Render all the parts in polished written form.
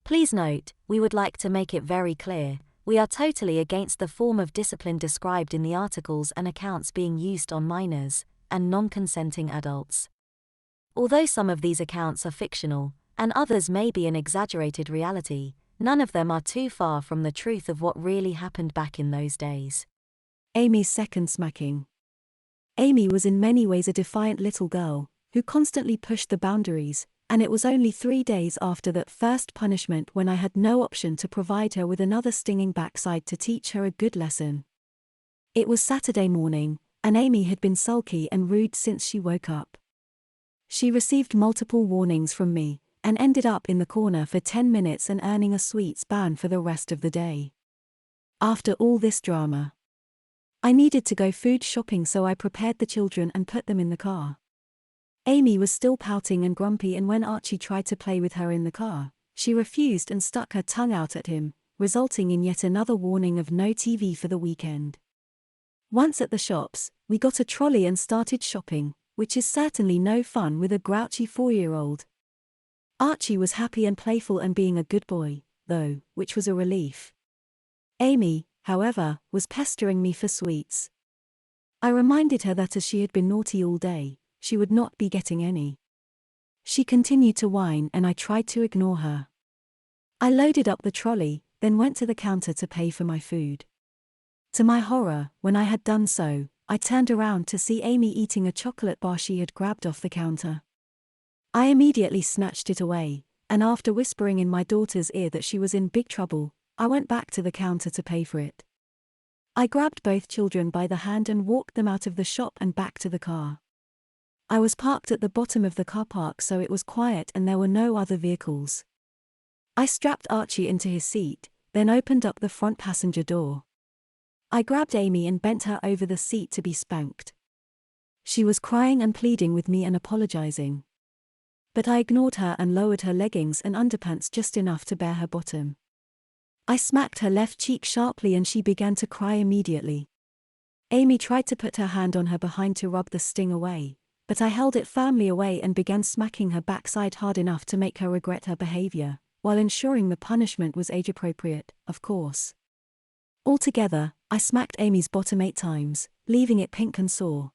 Please note, we would like to make it very clear, we are totally against the form of discipline described in the articles and accounts being used on minors and non-consenting adults. Although some of these accounts are fictional, and others may be an exaggerated reality, none of them are too far from the truth of what really happened back in those days. Amie's second smacking. Amie was in many ways a defiant little girl, who constantly pushed the boundaries, and it was only 3 days after that first punishment when I had no option to provide her with another stinging backside to teach her a good lesson. It was Saturday morning, and Amie had been sulky and rude since she woke up. She received multiple warnings from me, and ended up in the corner for 10 minutes and earning a sweets ban for the rest of the day. After all this drama, I needed to go food shopping, so I prepared the children and put them in the car. Amie was still pouting and grumpy, and when Archie tried to play with her in the car, she refused and stuck her tongue out at him, resulting in yet another warning of no TV for the weekend. Once at the shops, we got a trolley and started shopping, which is certainly no fun with a grouchy 4-year-old. Archie was happy and playful and being a good boy, though, which was a relief. Amie, however, was pestering me for sweets. I reminded her that as she had been naughty all day, she would not be getting any. She continued to whine and I tried to ignore her. I loaded up the trolley, then went to the counter to pay for my food. To my horror, when I had done so, I turned around to see Amie eating a chocolate bar she had grabbed off the counter. I immediately snatched it away, and after whispering in my daughter's ear that she was in big trouble, I went back to the counter to pay for it. I grabbed both children by the hand and walked them out of the shop and back to the car. I was parked at the bottom of the car park, so it was quiet and there were no other vehicles. I strapped Archie into his seat, then opened up the front passenger door. I grabbed Amie and bent her over the seat to be spanked. She was crying and pleading with me and apologizing. But I ignored her and lowered her leggings and underpants just enough to bare her bottom. I smacked her left cheek sharply and she began to cry immediately. Amie tried to put her hand on her behind to rub the sting away, but I held it firmly away and began smacking her backside hard enough to make her regret her behavior, while ensuring the punishment was age-appropriate, of course. Altogether, I smacked Amie's bottom 8 times, leaving it pink and sore.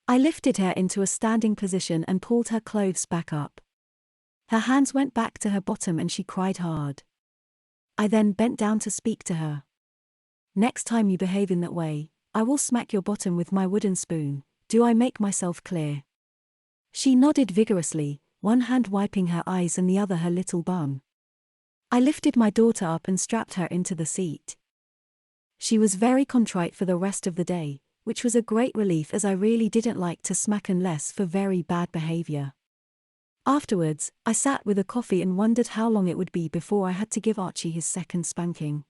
I lifted her into a standing position and pulled her clothes back up. Her hands went back to her bottom and she cried hard. I then bent down to speak to her. "Next time you behave in that way, I will smack your bottom with my wooden spoon. Do I make myself clear?" She nodded vigorously, one hand wiping her eyes and the other her little bum. I lifted my daughter up and strapped her into the seat. She was very contrite for the rest of the day, which was a great relief as I really didn't like to smack unless for very bad behavior. Afterwards, I sat with a coffee and wondered how long it would be before I had to give Archie his second spanking.